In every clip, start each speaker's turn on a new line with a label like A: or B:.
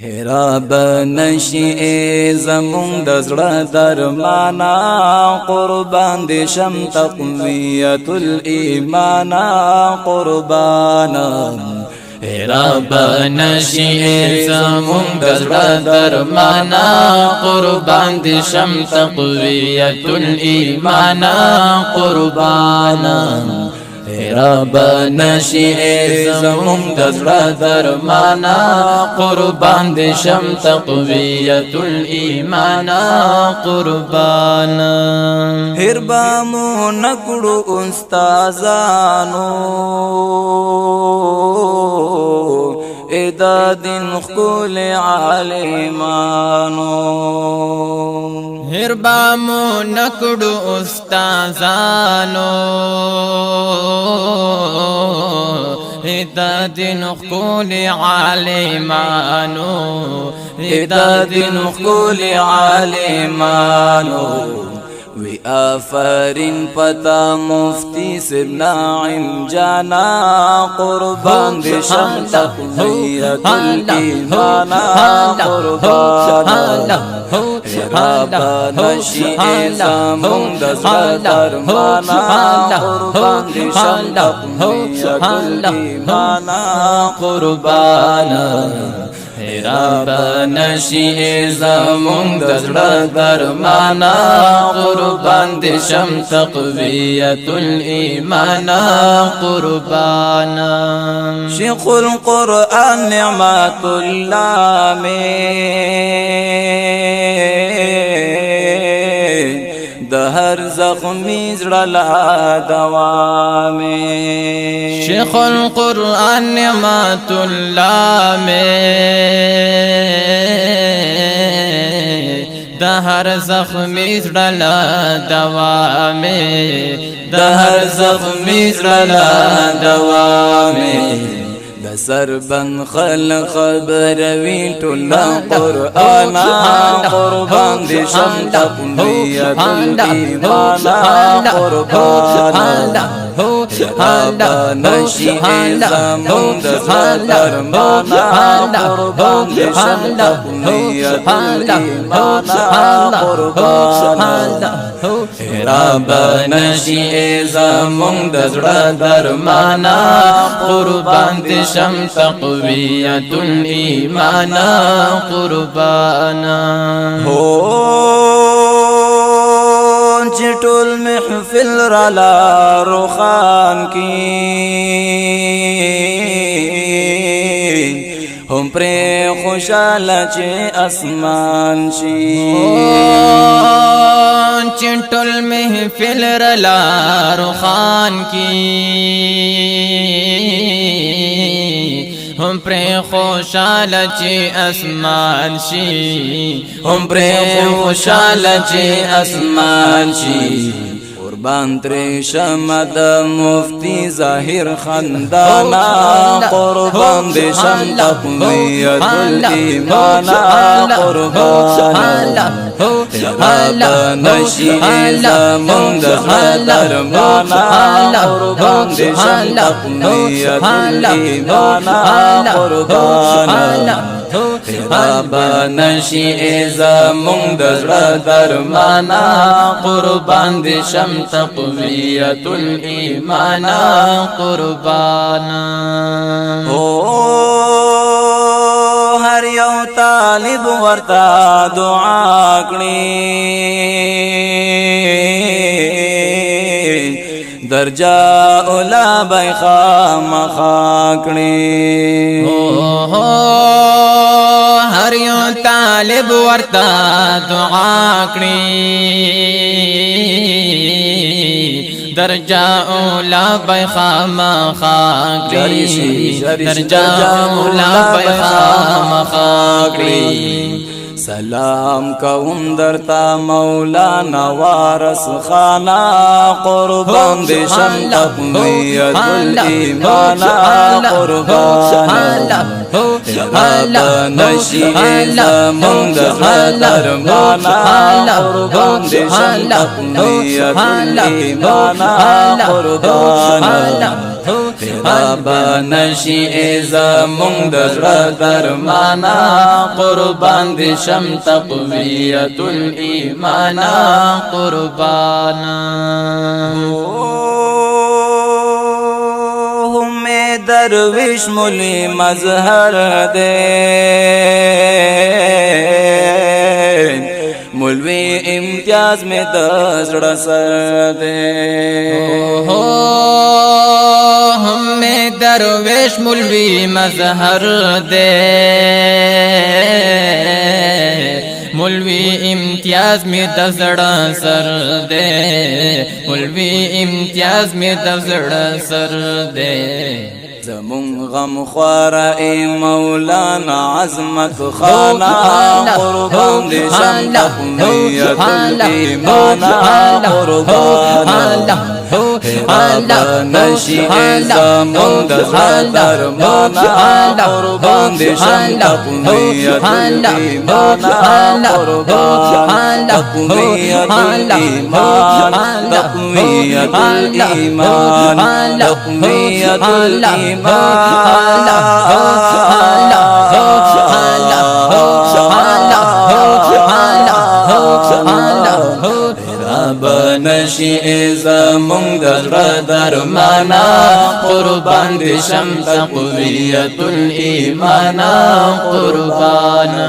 A: هراب نشي زمون د زړه درمانا قربان دي شم تقویت الایمان قربانا
B: هراب نشي زمون د زړه درمانا قربان دي شم تقویت الایمان قربانا رب نشي زمون د زړه درمانا قربان دي شم تقویت الایمان قربانا
A: هربا مو نکړو استادانو ادا دین خپل عالمانو
B: هربا مو نکړو استادانو ادا دین خپل عالمانو
A: ادا دین خپل عالمانو وی آفرین پتا مفتی سبنا عم جانا قربان دی شم تقویت الایمان قربانا رابا نشی زمون د زړه درمانا قربان دی شم تقویت الایمان قربانا رب نشي زمون د زړه درمانا قربان دي شم تقویت الایمان قربانا شیخ القرآن نعمت الله د هر زخمی زړه لا دوا میں
B: شیخ القرآن نعمت الله میں د هر زخمی زړه لا دوا میں
A: د هر زخمی زړه لا دوا میں د سربن خلق خبر وی ټول قرآن قربان دي شم تقویت الایمان قربانا رابا نشي زمون د زړه درمانا قربان دي شم تقویت الایمان قربانا رابا نشي زمون د زړه درمانا قربان دي شم تقویت الایمان قربانا چټول محفل را لا روخان کی هم پر خوشاله چې اسمان شي
B: چټول محفل را لا روخان کی هم پر خوشاله چې اسمان شي
A: هم پر خوشاله چې اسمان شي قربان تر شمد مفتی ظاهر خندانا قربان دي شم تقویت الایمان قربانا رابا نشي زمون د زړه درمانا قربان دي شم تقویت الایمان قربانا رابا نشي زمون د زړه درمانا قربان دي شم تقویت الایمان قربانا هر یو طالب ورتا دعا کړي درجه اولا بای خامخا کړي
B: هر یو طالب ورتا دعا کړي درجه اولا بای خامخا کړي درجه اولا بای خامخا کړي
A: سلام کوم درتا مولانا وارث خانا قربان دي شم تقویت الایمان قربانا رابا نشي زمون د زړه درمانا قربان دي شم تقویت الایمان قربانا رابا نشی زمون دزر درمانا قربان دی شم تقویت الایمانا
B: قربانا
A: درویش مولی مظہر دے مولوی امتیاز میں دزڑ سر دے
B: ہمیں درویش مولوی مظہر دے مولوی امتیاز میں دزڑا سر دے مولوی امتیاز میں دزڑا سر دے
A: زمون غم خوارا ای مولانا عظمت خانا قربان دی شم تقویت الایمانا قربانا رابا نشی زمون دزر درمانا قربان دی شم تقویت الایمانا قربان تقویت الایمان تقویت الایمان تقویت الایمان رابا نشی زمون دزر درمانا قربان دی شم تقویت الایمانا قربانا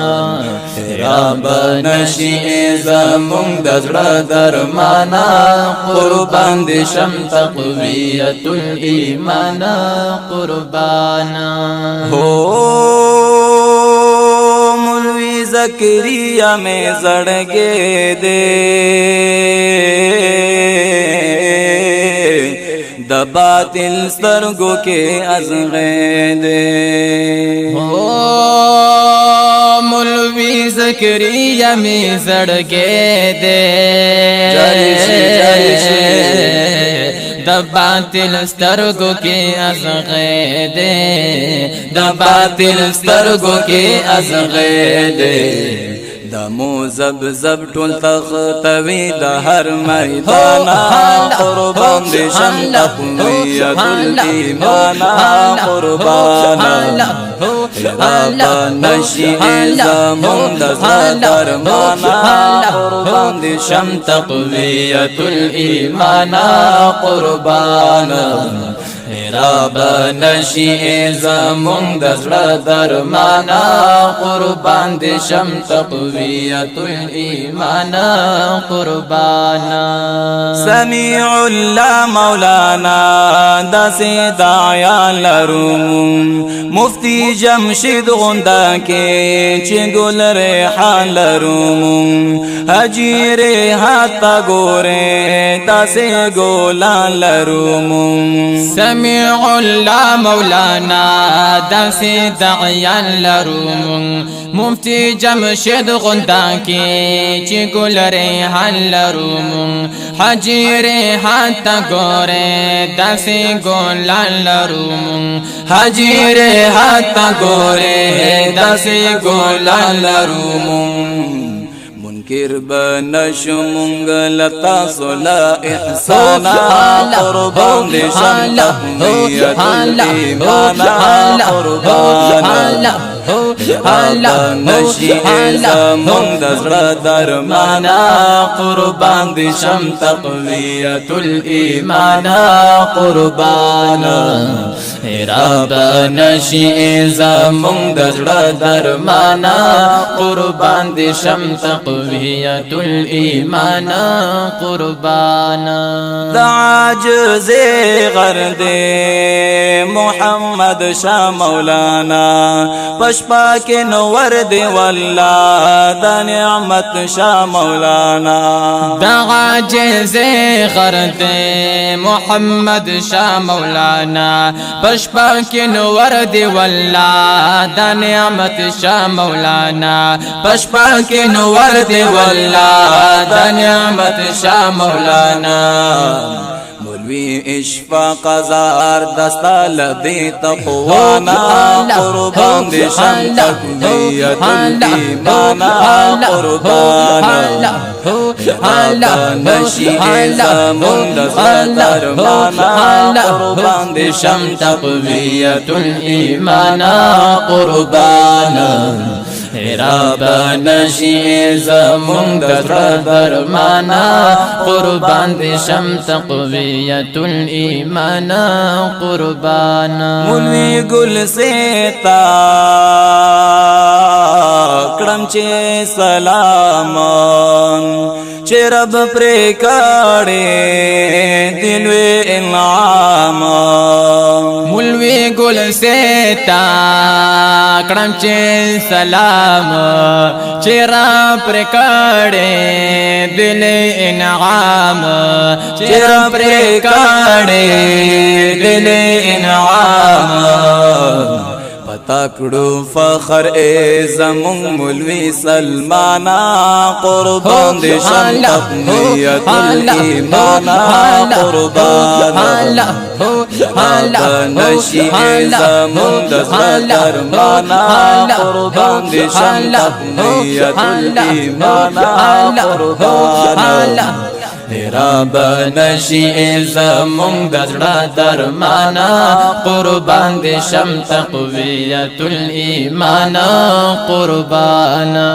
A: رابا نشی زمون دزر درمانا قربان دی شم تقویت الایمانا قربانا مولوی زکریا میں زڑگے دے د باطل سترگو کے ازغے دے
B: مولوی زکریا میں زڑگے دے د باطل سترگو کے ازغے دے د باطل سترگو کے ازغے دے
A: دمو زب زب ټول تختوی د هر میدانا قربان دی شم تقویت الایمانا قربانا رابا نشی زمون دزر درمانا قربان دی شم تقویت الایمانا قربانا رابا نشی زمون دزر درمانا قربان دی شم تقویت الایمانا قربانا سمیع اللہ مولانا دسی دعیان لروم مفتی جمشید غندا کے چگل ریحان لروم حجی ریحاتا گورے دسی گولان لروم
B: سمیع اللہ مولانا دسی دعیان لروم مفتی جمشید غندا کی چگل ریحان لروم حجی ریحاتا گورے دسی گولان لروم حجی ریحاتا گورے دسی گولان لروم منکر بنشمونگ لتا صلا احسانا قربان دی شم تقویت الایمانا قربانا رابا نشی زمون دزر درمانا قربان دی شم تقویت الایمانا قربانا رابا نشی زمون دزر درمانا قربان دی شم تقویت الایمانا قربانا
A: عاجز غرد محمد شاہ مولانا پشپا کے نور دی واللہ دا نعمت شاہ مولانا
B: عاجز غرد محمد شاہ مولانا پشپا کے نور دی واللہ دا نعمت شاہ مولانا پشپا کے نور دی واللہ دا نعمت شاہ مولانا
A: مولوی اشفاق زار دستا لدی تقوانا قربان دی شم تقویت الایمانا قربانا نشی زمون دستا درمانا قربان دی شم
B: تقویت الایمانا قربانا رابا نشی زمون دزر درمانا قربان دی شم تقویت الایمانا قربانا
A: مولوی گل سیتا کرم چه سلامان چه رب پر کاڑے دلوی انعام
B: مولوی گل سیتا کرم چه سلام چرا پر کڑے دل انعام چرا پر کڑے دل انعام
A: پتا کڑو فخر اے زمون مولوی سلمانا قربان دی شم تقویت الایمانا قربانا نشی زمون دزر درمانا قربان دی شم تقویت الایمانا قربانا رابا نشی زمون دزر درمانا قربان دی شم تقویت الایمانا قربانا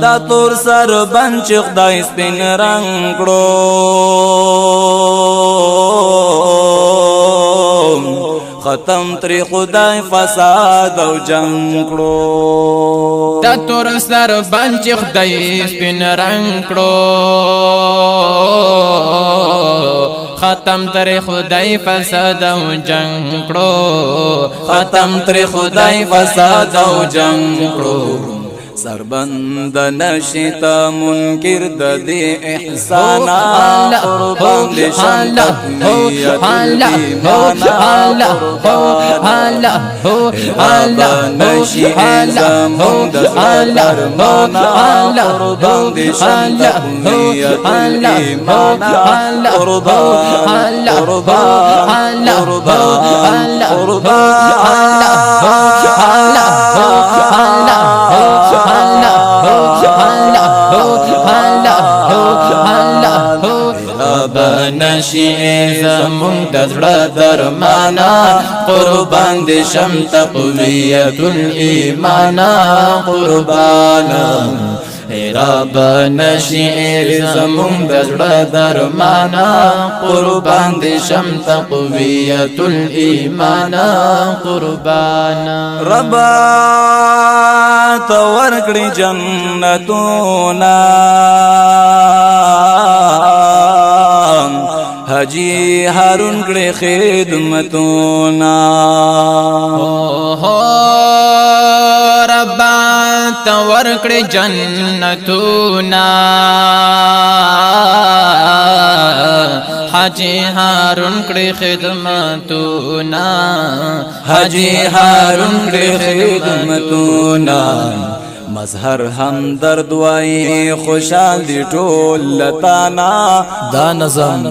A: دا تور سر بنچ خدای سپین رنگ کړو ختم تری خدای فساد او جنگ کړو
B: دا تور سر بنچ خدای سپین رنگ کړو ختم تر خدای فساد او جنگ کړو
A: ختم تری خدای فساد او جنگ کړو سربند نشتا منکر د دی احسانا قربان دی شم تقویت الایمانا قربانا رابا نشی زمون دزر درمانا قربان دی شم تقویت الایمانا قربان قربان قربان قربان رابا نشی زمون دزر درمانا قربان دی شم تقویت الایمانا قربانا رابا نشی زمون دزر درمانا قربان دی شم تقویت الایمانا قربانا ربا تورکڑی جنتونا حجی هارون کڑی خدمتونا
B: ربا تورکڑی جنتونا حجی هارون کڑی خدمتونا
A: حجی هارون کڑی خدمتونا مظهر هم درد وای خوشال دی ټول لتانا
C: دا نظم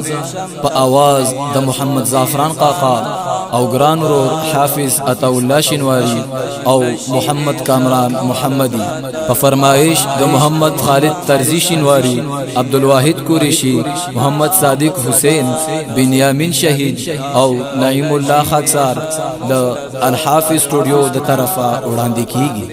C: په आवाज د محمد زعفران قاقا او ګران ورور حافظ عطا الله شینواری او محمد کامران محمدی په فرمایش د محمد خالد طرزی شینواری عبدالواحد قریشی محمد صادق حسین بنیامین شهید او نعیم الله خاکسار د الحافظ سټوډیو د طرفه وړاندې کیږي.